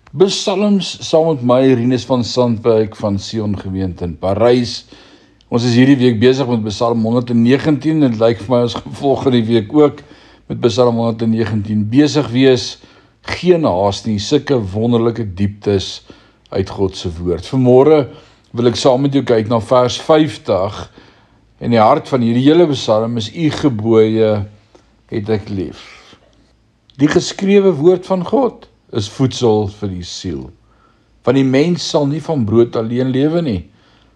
Psalms saam met my, Rinus van Sandwyk van Sion Gemeente in Parys. Ons is hierdie week besig met Psalm 119 en het lyk vir my ons volgende week ook met Psalm 119 besig wees. Geen haas nie, sulke wonderlike dieptes uit God se woord. Vanmôre wil ek saam met jou kyk na vers 50 en die hart van hierdie hele Psalm is: U gebooie het ek lief. Die geskrewe woord van God is voedsel vir die siel. Want die mens sal nie van brood alleen lewe nie,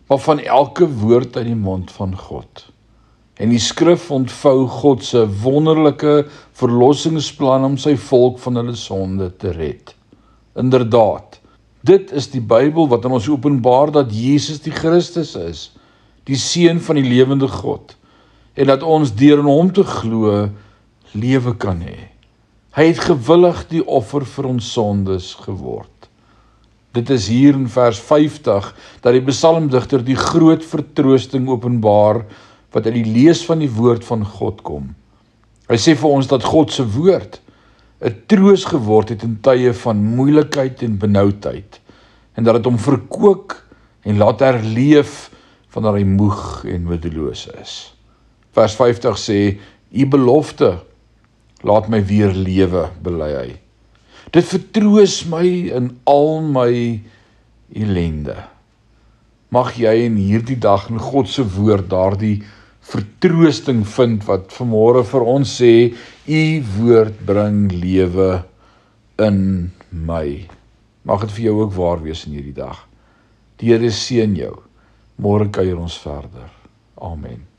maar van elke woord uit die mond van God. En die skrif ontvou God se wonderlike verlossingsplan om sy volk van hulle sonde te red. Inderdaad, dit is die Bybel wat aan ons openbaar dat Jesus die Christus is, die Seun van die lewende God, en dat ons deur in hom te glo lewe kan hê. Hy het gewillig die offer vir ons sondes geword. Dit is hier in vers 50 dat die psalmdigter die groot vertroosting openbaar wat uit die lees van die woord van God kom. Hy sê vir ons dat God se woord 'n troos geword het in tye van moeilikheid en benoudheid en dat dit hom verkoop en laat herleef wanneer hy moeg en moedeloos is. Vers 50 sê: U belofte laat my weer lewe, bely hy. Dit vertroos my in al my ellende. Mag jy in hierdie dag in God se woord daardie vertroosting vind wat vanmôre vir ons sê: U woord bring lewe in my. Mag dit vir jou ook waar wees in hierdie dag. Die Here seën jou. Môre kuier ons verder. Amen.